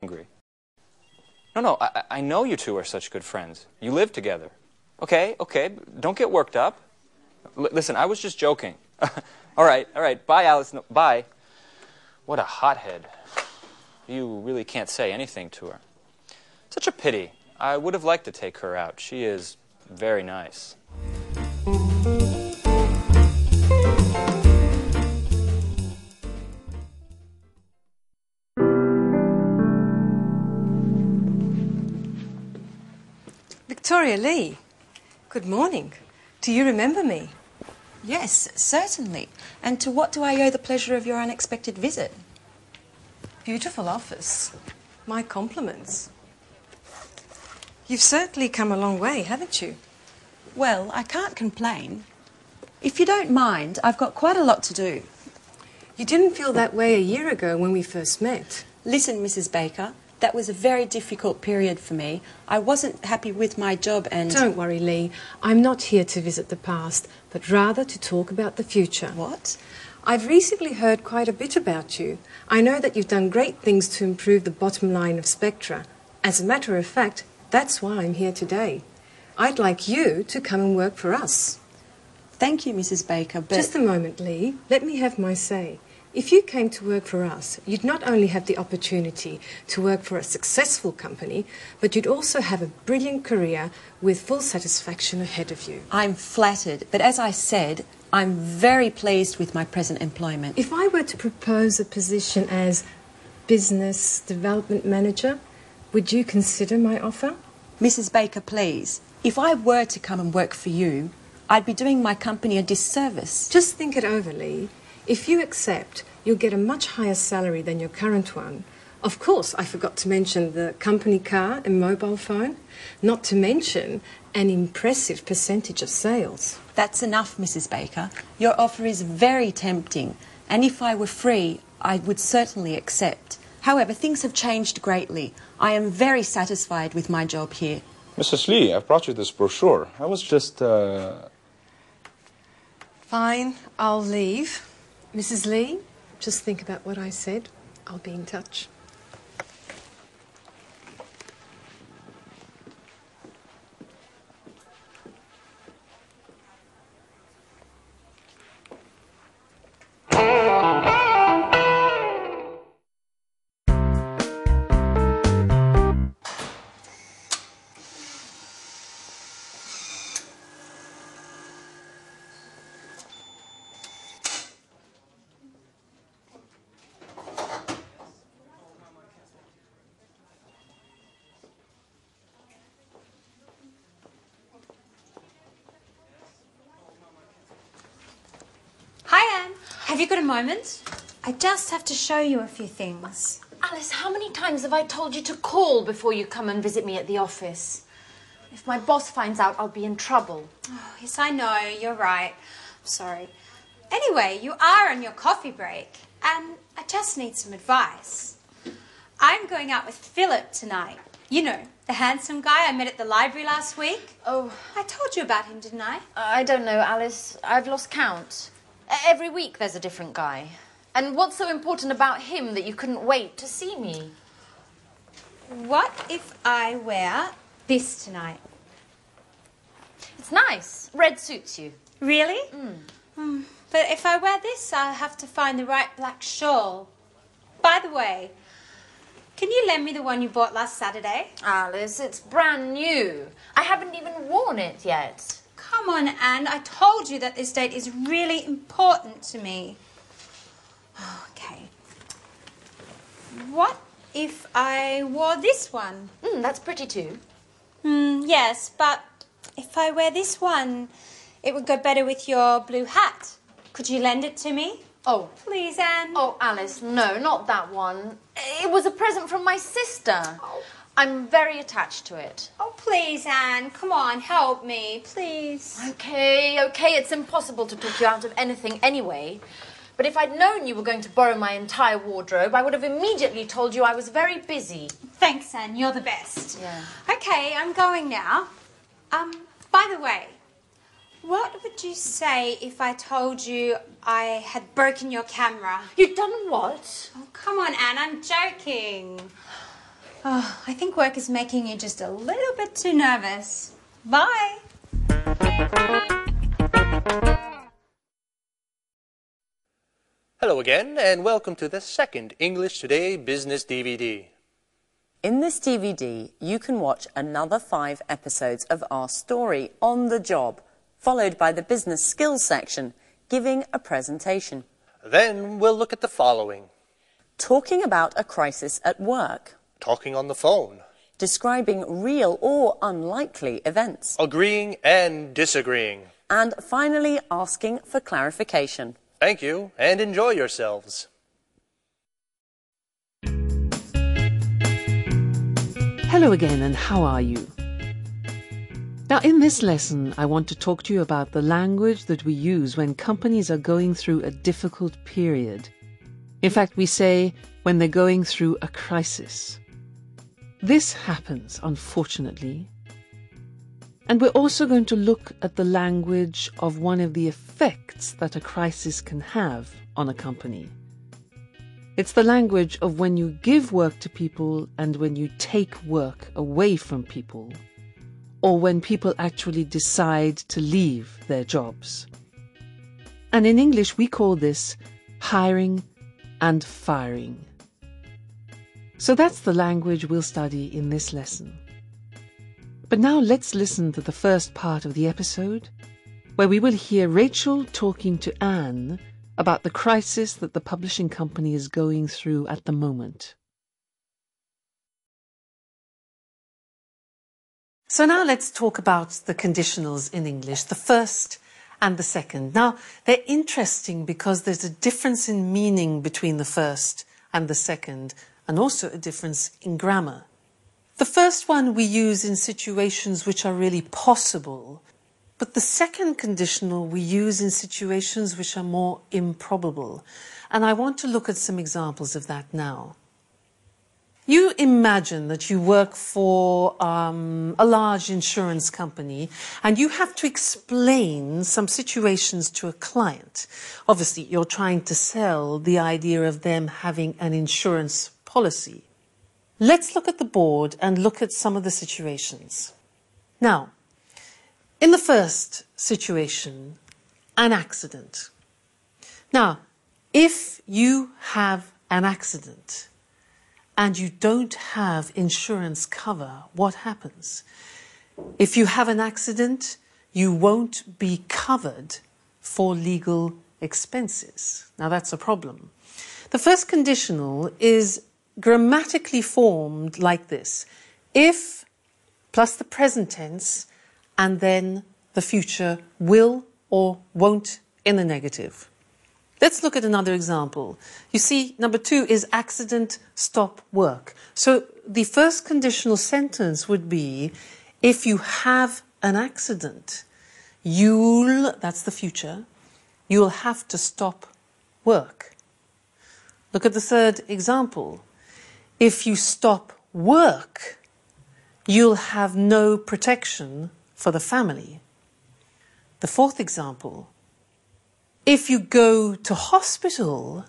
angry. No, I know you two are such good friends. You live together. Okay, don't get worked up. Listen, I was just joking. All right, bye, Alice. No, bye. What a hothead. You really can't say anything to her. Such a pity. I would have liked to take her out. She is very nice. Victoria Lee, good morning. Do you remember me? Yes, certainly. And to what do I owe the pleasure of your unexpected visit? Beautiful office. My compliments. You've certainly come a long way, haven't you? Well, I can't complain. If you don't mind, I've got quite a lot to do. You didn't feel that way a year ago when we first met. Listen, Mrs. Baker, that was a very difficult period for me. I wasn't happy with my job and... Don't worry, Lee. I'm not here to visit the past, but rather to talk about the future. What? I've recently heard quite a bit about you. I know that you've done great things to improve the bottom line of Spectra. As a matter of fact, that's why I'm here today. I'd like you to come and work for us. Thank you, Mrs. Baker, but... Just a moment, Lee. Let me have my say. If you came to work for us, you'd not only have the opportunity to work for a successful company, but you'd also have a brilliant career with full satisfaction ahead of you. I'm flattered, but as I said, I'm very pleased with my present employment. If I were to propose a position as business development manager, would you consider my offer? Mrs. Baker, please. If I were to come and work for you, I'd be doing my company a disservice. Just think it over, Lee. If you accept, you'll get a much higher salary than your current one. Of course, I forgot to mention the company car and mobile phone, not to mention an impressive percentage of sales. That's enough, Mrs. Baker. Your offer is very tempting, and if I were free, I would certainly accept. However, things have changed greatly. I am very satisfied with my job here. Mrs. Lee, I've brought you this brochure. I was just, Fine, I'll leave. Mrs. Lee, just think about what I said. I'll be in touch. Have you got a moment? I just have to show you a few things. Alice, how many times have I told you to call before you come and visit me at the office? If my boss finds out, I'll be in trouble. Oh, yes, I know. You're right. I'm sorry. Anyway, you are on your coffee break, and I just need some advice. I'm going out with Philip tonight. You know, the handsome guy I met at the library last week. Oh. I told you about him, didn't I? I don't know, Alice. I've lost count. Every week there's a different guy. And what's so important about him that you couldn't wait to see me? What if I wear this tonight? It's nice. Red suits you. Really? But if I wear this, I'll have to find the right black shawl. By the way, can you lend me the one you bought last Saturday? Alice, it's brand new. I haven't even worn it yet. Come on, Anne. I told you that this date is really important to me. Okay. What if I wore this one? That's pretty too. Yes, but if I wear this one, it would go better with your blue hat. Could you lend it to me? Oh. Please, Anne. Oh, Alice, no, not that one. It was a present from my sister. Oh. I'm very attached to it. Oh, please, Anne. Come on, help me, please. Okay, it's impossible to talk you out of anything anyway. But if I'd known you were going to borrow my entire wardrobe, I would have immediately told you I was very busy. Thanks, Anne. You're the best. Yeah. Okay, I'm going now. By the way, what would you say if I told you I had broken your camera? You've done what? Oh, come on, Anne. I'm joking. Oh, I think work is making you just a little bit too nervous. Bye. Hello again, and welcome to the second English Today Business DVD. In this DVD, you can watch another 5 episodes of our story on the job, followed by the business skills section, giving a presentation. Then we'll look at the following. Talking about a crisis at work. Talking on the phone. Describing real or unlikely events. Agreeing and disagreeing. And finally, asking for clarification. Thank you, and enjoy yourselves. Hello again, and how are you? Now, in this lesson, I want to talk to you about the language that we use when companies are going through a difficult period. In fact, we say when they're going through a crisis. This happens, unfortunately. And we're also going to look at the language of one of the effects that a crisis can have on a company. It's the language of when you give work to people and when you take work away from people, or when people actually decide to leave their jobs. And in English, we call this hiring and firing. So that's the language we'll study in this lesson. But now let's listen to the first part of the episode, where we will hear Rachel talking to Anne about the crisis that the publishing company is going through at the moment. So now let's talk about the conditionals in English, the first and the second. Now, they're interesting because there's a difference in meaning between the first and the second, and also a difference in grammar. The first one we use in situations which are really possible, but the second conditional we use in situations which are more improbable. And I want to look at some examples of that now. You imagine that you work for a large insurance company and you have to explain some situations to a client. Obviously, you're trying to sell the idea of them having an insurance policy. Let's look at the board and look at some of the situations. Now, in the first situation, an accident. Now, if you have an accident and you don't have insurance cover, what happens? If you have an accident, you won't be covered for legal expenses. Now, that's a problem. The first conditional is grammatically formed like this. If plus the present tense and then the future will or won't in the negative. Let's look at another example. You see, number 2 is accident, stop work. So the first conditional sentence would be, if you have an accident, that's the future, you'll have to stop work. Look at the third example. If you stop work, you'll have no protection for the family. The fourth example, if you go to hospital,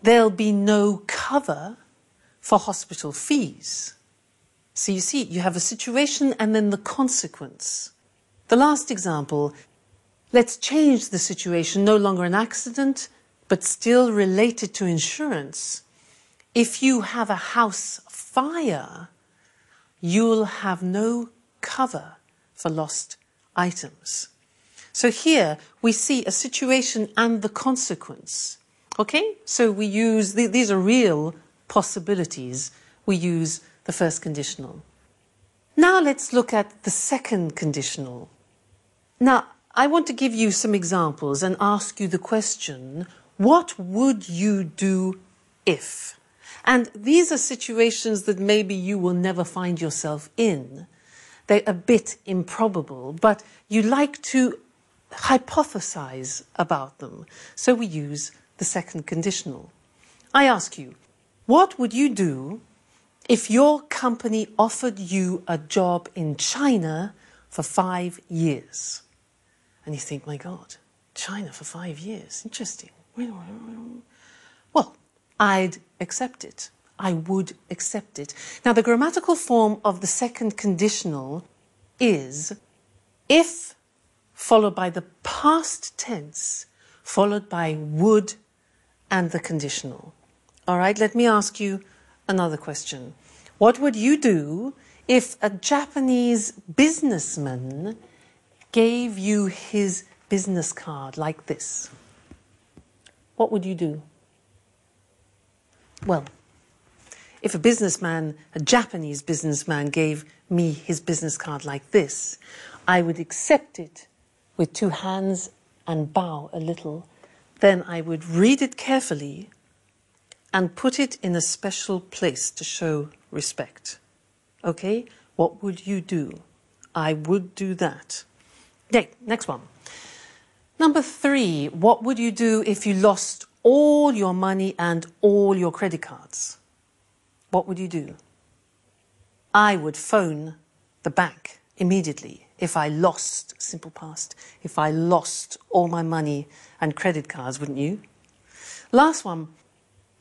there'll be no cover for hospital fees. So you see, you have a situation and then the consequence. The last example, let's change the situation, no longer an accident, but still related to insurance. If you have a house fire, you'll have no cover for lost items. So here we see a situation and the consequence. Okay? So we use, these are real possibilities. We use the first conditional. Now let's look at the second conditional. Now, I want to give you some examples and ask you the question, what would you do if? And these are situations that maybe you will never find yourself in. They're a bit improbable, but you like to hypothesize about them. So we use the second conditional. I ask you, what would you do if your company offered you a job in China for 5 years? And you think, my God, China for 5 years, interesting. Well, I'd accept it. I would accept it. Now, the grammatical form of the second conditional is if followed by the past tense, followed by would and the conditional. All right, let me ask you another question. What would you do if a Japanese businessman gave you his business card like this? What would you do? Well, if a Japanese businessman gave me his business card like this, I would accept it with two hands and bow a little. Then I would read it carefully and put it in a special place to show respect. Okay? What would you do? I would do that. Okay, next one. Number 3, what would you do if you lost all your money and all your credit cards? What would you do? I would phone the bank immediately if I lost, simple past, if I lost all my money and credit cards, wouldn't you? Last one.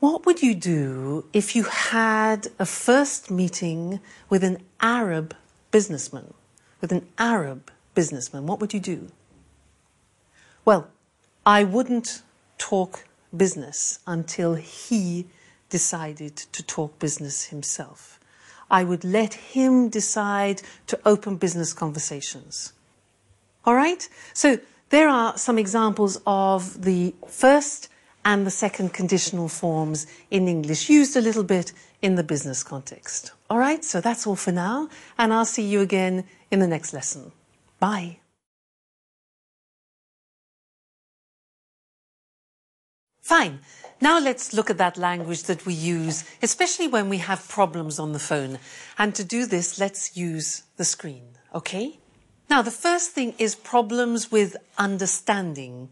What would you do if you had a first meeting with an Arab businessman? With an Arab businessman, what would you do? Well, I wouldn't talk business until he decided to talk business himself. I would let him decide to open business conversations. All right? So there are some examples of the first and the second conditional forms in English, used a little bit in the business context. All right? So that's all for now, and I'll see you again in the next lesson. Bye. Fine. Now let's look at that language that we use, especially when we have problems on the phone. And to do this, let's use the screen, okay? Now, the first thing is problems with understanding.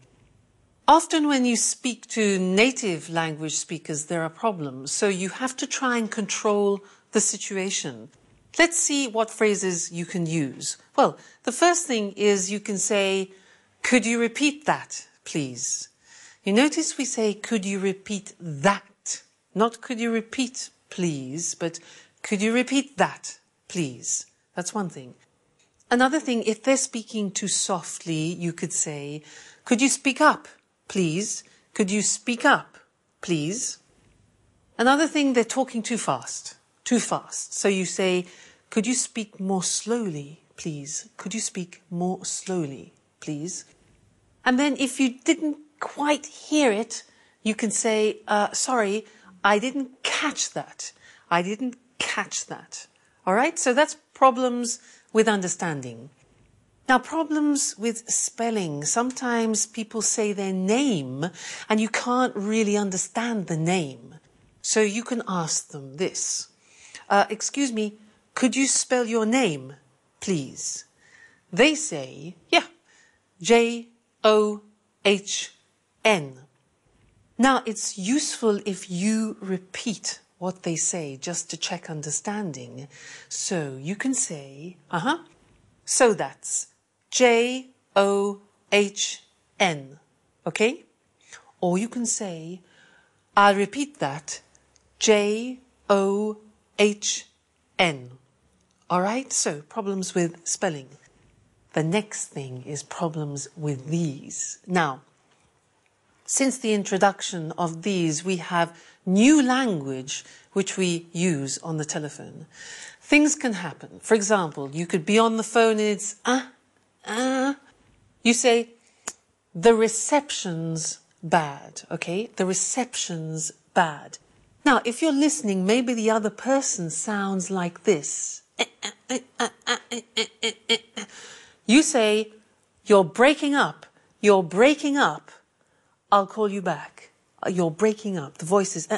Often when you speak to native language speakers, there are problems. So you have to try and control the situation. Let's see what phrases you can use. Well, the first thing is you can say, could you repeat that, please? You notice we say, could you repeat that? Not could you repeat, please, but could you repeat that, please? That's one thing. Another thing, if they're speaking too softly, you could say, could you speak up, please? Could you speak up, please? Another thing, they're talking too fast. Too fast. So you say, could you speak more slowly, please? Could you speak more slowly, please? And then if you didn't quite hear it, you can say, sorry, I didn't catch that. I didn't catch that. All right? So that's problems with understanding. Now, problems with spelling. Sometimes people say their name and you can't really understand the name. So you can ask them this. Excuse me, could you spell your name, please? They say, yeah, J-O-H-N. Now, it's useful if you repeat what they say just to check understanding. So you can say, so that's J-O-H-N, okay? Or you can say, I'll repeat that, J-O-H-N. All right, so problems with spelling. The next thing is problems with these. Now, since the introduction of these, we have new language which we use on the telephone. Things can happen. For example, you could be on the phone and it's You say, the reception's bad, okay? The reception's bad. Now, if you're listening, maybe the other person sounds like this. You say, you're breaking up. You're breaking up. I'll call you back. You're breaking up. The voice is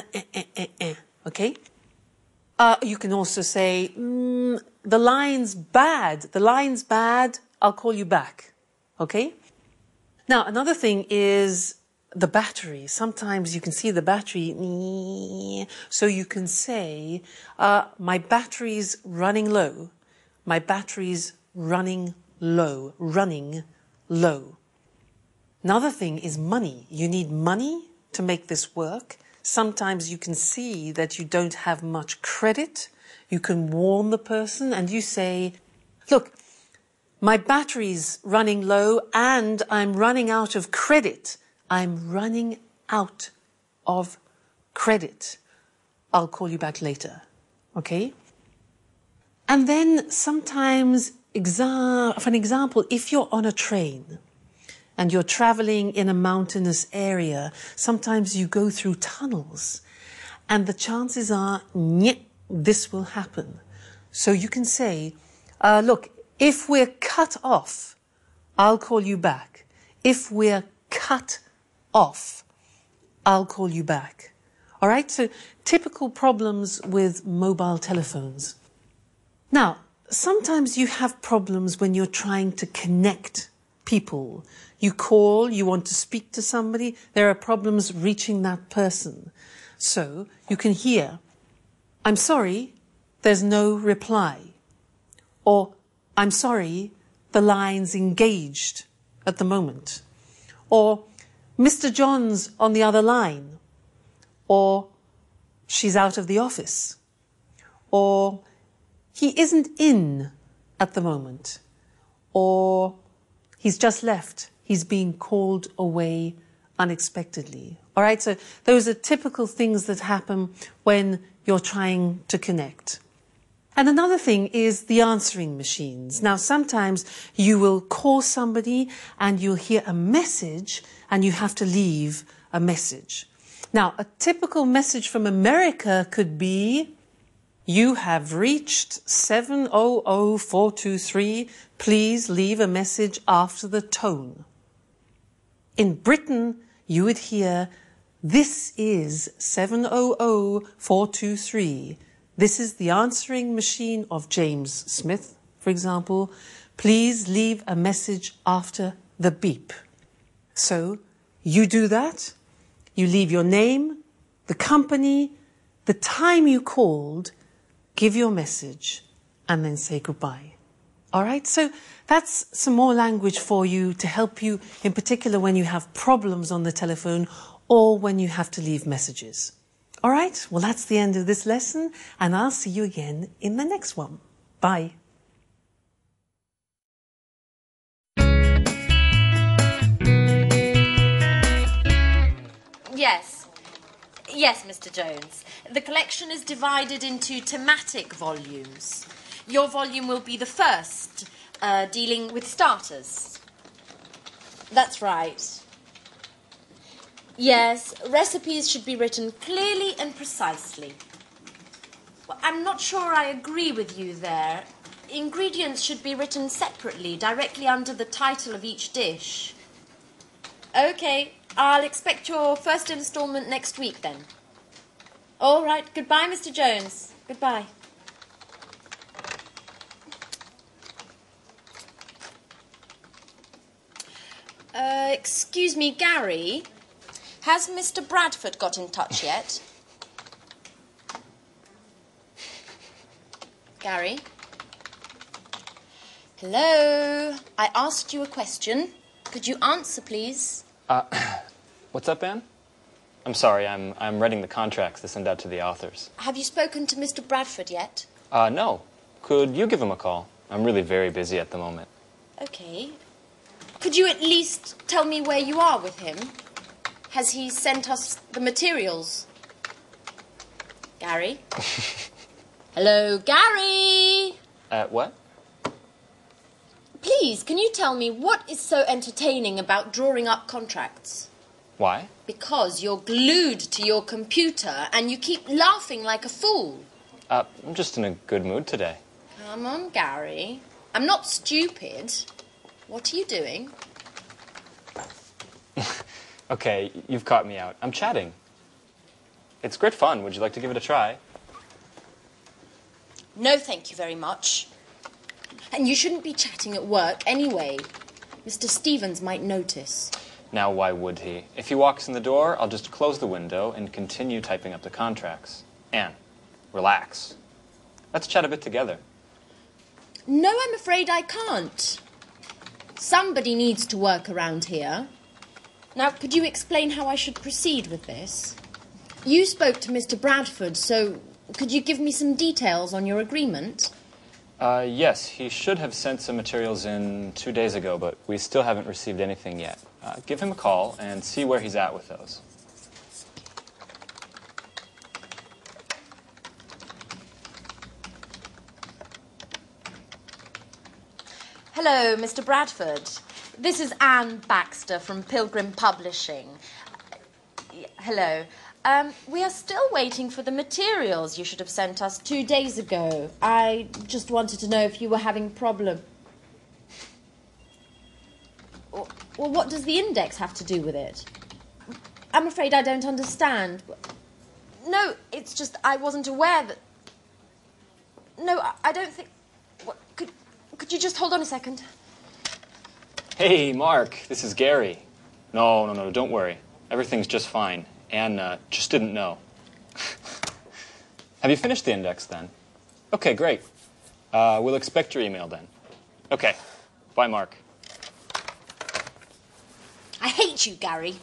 okay? You can also say, the line's bad. The line's bad. I'll call you back. Okay? Now, another thing is the battery. Sometimes you can see the battery. So you can say, my battery's running low. My battery's running low. Running low. Another thing is money. You need money to make this work. Sometimes you can see that you don't have much credit. You can warn the person and you say, look, my battery's running low and I'm running out of credit. I'm running out of credit. I'll call you back later. Okay? And then sometimes, for an example, if you're on a train and you're traveling in a mountainous area, sometimes you go through tunnels and the chances are, this will happen. So you can say, look, if we're cut off, I'll call you back. If we're cut off, I'll call you back. All right? So typical problems with mobile telephones. Now, sometimes you have problems when you're trying to connect people. You call, you want to speak to somebody, there are problems reaching that person. So you can hear, I'm sorry, there's no reply. Or, I'm sorry, the line's engaged at the moment. Or, Mr. John's on the other line. Or, she's out of the office. Or, he isn't in at the moment. Or, he's just left. He's being called away unexpectedly. All right, so those are typical things that happen when you're trying to connect. And another thing is the answering machines. Now, sometimes you will call somebody and you'll hear a message and you have to leave a message. Now, a typical message from America could be, you have reached 700-423. Please leave a message after the tone. In Britain, you would hear, this is 700-423. This is the answering machine of James Smith, for example. Please leave a message after the beep. So you do that. You leave your name, the company, the time you called, give your message, and then say goodbye. All right, so that's some more language for you to help you, in particular when you have problems on the telephone or when you have to leave messages. All right, well, that's the end of this lesson, and I'll see you again in the next one. Bye. Yes. Yes, Mr. Jones. The collection is divided into thematic volumes. Your volume will be the first, dealing with starters. That's right. Yes, recipes should be written clearly and precisely. Well, I'm not sure I agree with you there. Ingredients should be written separately, directly under the title of each dish. OK, I'll expect your first instalment next week then. All right, goodbye, Mr. Jones. Goodbye. Excuse me, Gary. Has Mr. Bradford got in touch yet? Gary? Hello? I asked you a question. Could you answer, please? What's up, Anne? I'm sorry, I'm writing the contracts to send out to the authors. Have you spoken to Mr. Bradford yet? No. Could you give him a call? I'm really very busy at the moment. Okay. Could you at least tell me where you are with him? Has he sent us the materials? Gary? Hello, Gary? What? Please, can you tell me what is so entertaining about drawing up contracts? Why? Because you're glued to your computer and you keep laughing like a fool. I'm just in a good mood today. Come on, Gary. I'm not stupid. What are you doing? Okay, you've caught me out. I'm chatting. It's great fun. Would you like to give it a try? No, thank you very much. And you shouldn't be chatting at work anyway. Mr. Stevens might notice. Now, why would he? If he walks in the door, I'll just close the window and continue typing up the contracts. Anne, relax. Let's chat a bit together. No, I'm afraid I can't. Somebody needs to work around here. Now, could you explain how I should proceed with this? You spoke to Mr. Bradford, so could you give me some details on your agreement? Yes, he should have sent some materials in 2 days ago, but we still haven't received anything yet. Give him a call and see where he's at with those. Hello, Mr. Bradford. This is Anne Baxter from Pilgrim Publishing. Hello. We are still waiting for the materials you should have sent us 2 days ago. I just wanted to know if you were having problem. Well, what does the index have to do with it? I'm afraid I don't understand. No, it's just I wasn't aware that... No, I don't think... Could you just hold on a second? Hey, Mark, this is Gary. No, don't worry. Everything's just fine. Anne just didn't know. Have you finished the index, then? Okay, great. We'll expect your email, then. Okay. Bye, Mark. I hate you, Gary.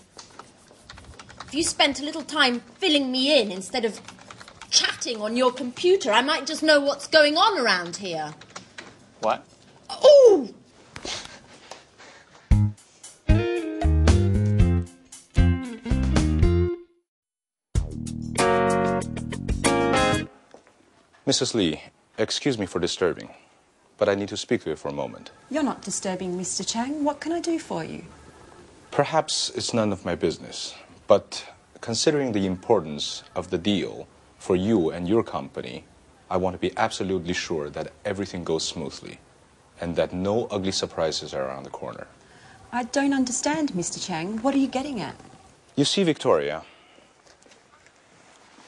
If you spent a little time filling me in instead of chatting on your computer, I might just know what's going on around here. What? Ooh! Mrs. Lee, excuse me for disturbing, but I need to speak to you for a moment. You're not disturbing, Mr. Chang. What can I do for you? Perhaps it's none of my business, but considering the importance of the deal for you and your company, I want to be absolutely sure that everything goes smoothly and that no ugly surprises are around the corner. I don't understand, Mr. Chang. What are you getting at? You see, Victoria,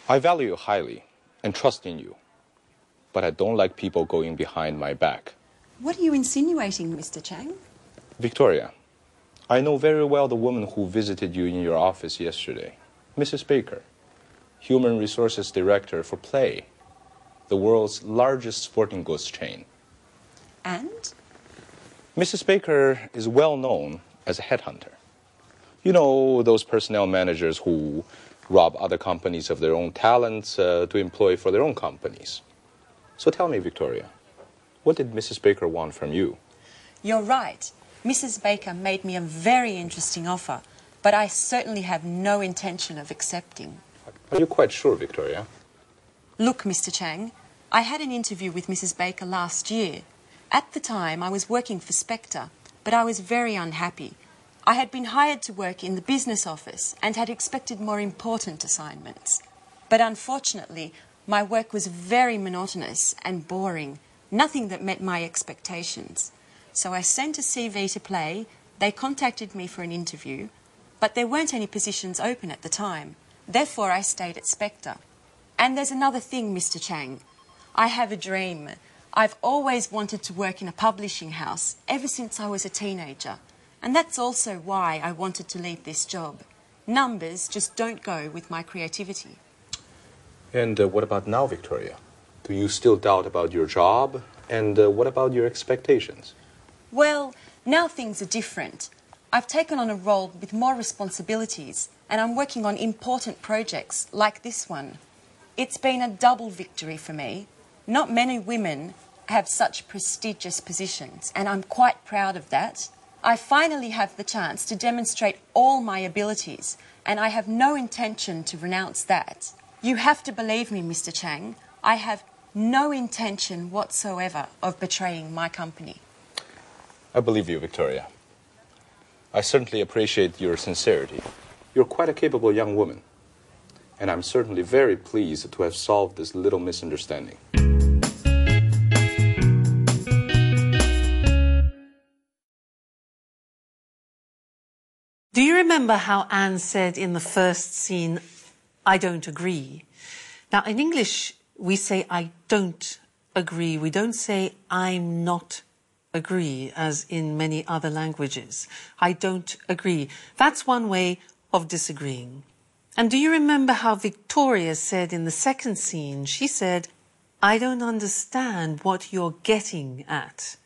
I value you highly and trust in you, but I don't like people going behind my back. What are you insinuating, Mr. Chang? Victoria, I know very well the woman who visited you in your office yesterday, Mrs. Baker, Human Resources Director for Play, the world's largest sporting goods chain. And? Mrs. Baker is well known as a headhunter. You know, those personnel managers who rob other companies of their own talents to employ for their own companies. So tell me, Victoria, what did Mrs. Baker want from you? You're right. Mrs. Baker made me a very interesting offer, but I certainly have no intention of accepting. Are you quite sure, Victoria? Look, Mr. Chang, I had an interview with Mrs. Baker last year. At the time, I was working for Spectre, but I was very unhappy. I had been hired to work in the business office and had expected more important assignments. But unfortunately, my work was very monotonous and boring, nothing that met my expectations. So I sent a CV to Play, they contacted me for an interview, but there weren't any positions open at the time. Therefore, I stayed at Spectre. And there's another thing, Mr. Chang. I have a dream. I've always wanted to work in a publishing house ever since I was a teenager. And that's also why I wanted to leave this job. Numbers just don't go with my creativity. And what about now, Victoria? Do you still doubt about your job? And what about your expectations? Well, now things are different. I've taken on a role with more responsibilities, and I'm working on important projects like this one. It's been a double victory for me. Not many women have such prestigious positions, and I'm quite proud of that. I finally have the chance to demonstrate all my abilities, and I have no intention to renounce that. You have to believe me, Mr. Chang. I have no intention whatsoever of betraying my company. I believe you, Victoria. I certainly appreciate your sincerity. You're quite a capable young woman. And I'm certainly very pleased to have solved this little misunderstanding. Do you remember how Anne said in the first scene, I don't agree? Now, in English, we say I don't agree. We don't say I'm not agree, as in many other languages. I don't agree. That's one way of disagreeing. And do you remember how Victoria said in the second scene? She said, I don't understand what you're getting at.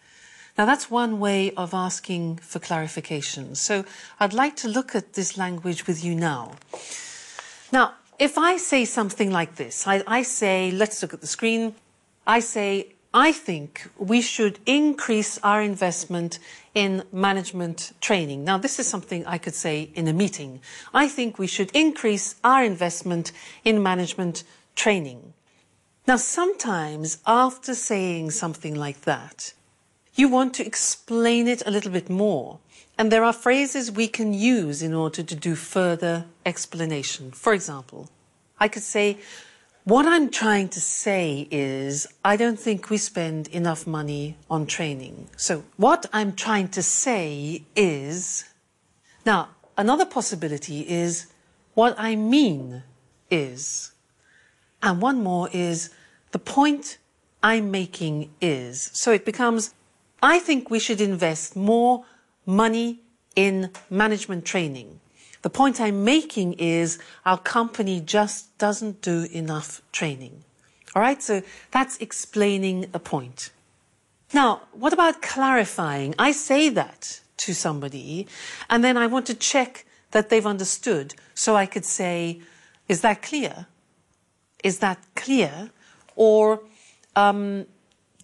Now, that's one way of asking for clarification. So I'd like to look at this language with you now. Now, if I say something like this, I say, let's look at the screen. I say, I think we should increase our investment in management training. Now, this is something I could say in a meeting. I think we should increase our investment in management training. Now, sometimes after saying something like that, you want to explain it a little bit more. And there are phrases we can use in order to do further explanation. For example, I could say, what I'm trying to say is, I don't think we spend enough money on training. So what I'm trying to say is... Now, another possibility is, what I mean is... And one more is, the point I'm making is... So it becomes, I think we should invest more money in management training. The point I'm making is our company just doesn't do enough training. All right, so that's explaining a point. Now, what about clarifying? I say that to somebody, and then I want to check that they've understood. So I could say, is that clear? Is that clear? Or do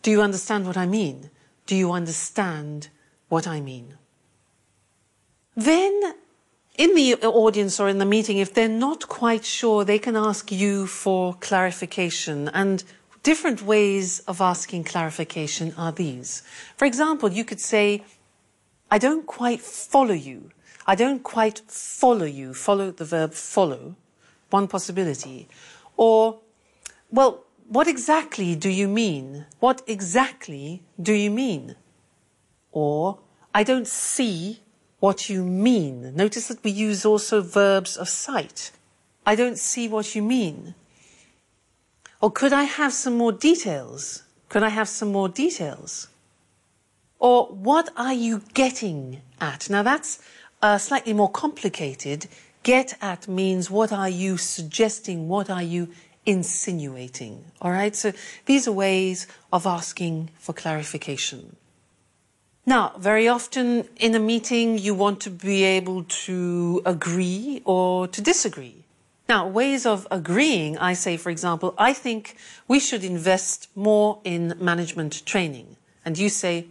you understand what I mean? Do you understand what I mean? Then, in the audience or in the meeting, if they're not quite sure, they can ask you for clarification. And different ways of asking clarification are these. For example, you could say, I don't quite follow you. I don't quite follow you. Follow, the verb follow. One possibility. Or, well, what exactly do you mean? What exactly do you mean? Or, I don't see what you mean. Notice that we use also verbs of sight. I don't see what you mean. Or could I have some more details? Could I have some more details? Or what are you getting at? Now that's slightly more complicated. Get at means what are you suggesting? What are you insinuating? All right, so these are ways of asking for clarification. Now, very often in a meeting, you want to be able to agree or to disagree. Now, ways of agreeing, I say, for example, I think we should invest more in management training. And you say,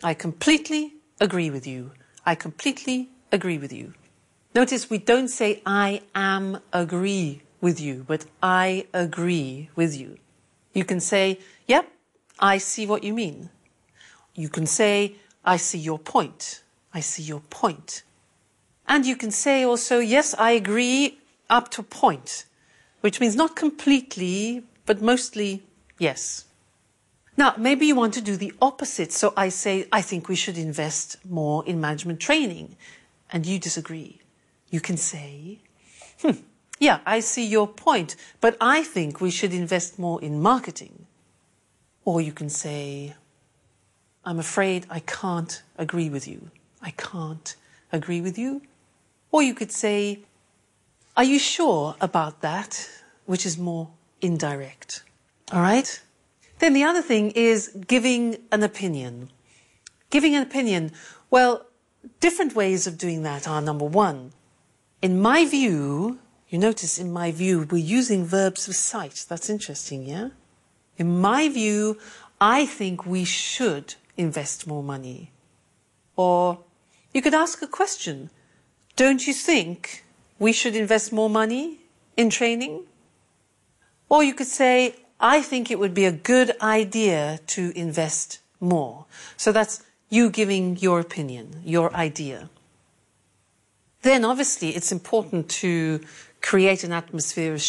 I completely agree with you. I completely agree with you. Notice we don't say, I am agree with you, but I agree with you. You can say, yep, I see what you mean. You can say, I see your point. I see your point. And you can say also, yes, I agree up to a point, which means not completely, but mostly yes. Now, maybe you want to do the opposite. So I say, I think we should invest more in management training. And you disagree. You can say, yeah, I see your point, but I think we should invest more in marketing. Or you can say, I'm afraid I can't agree with you. I can't agree with you. Or you could say, are you sure about that? Which is more indirect. All right? Then the other thing is giving an opinion. Giving an opinion. Well, different ways of doing that are, number one, in my view, you notice in my view, we're using verbs of sight. That's interesting, yeah? In my view, I think we should invest more money. Or you could ask a question. Don't you think we should invest more money in training? Or you could say, I think it would be a good idea to invest more. So that's you giving your opinion, your idea. Then obviously it's important to create an atmosphere of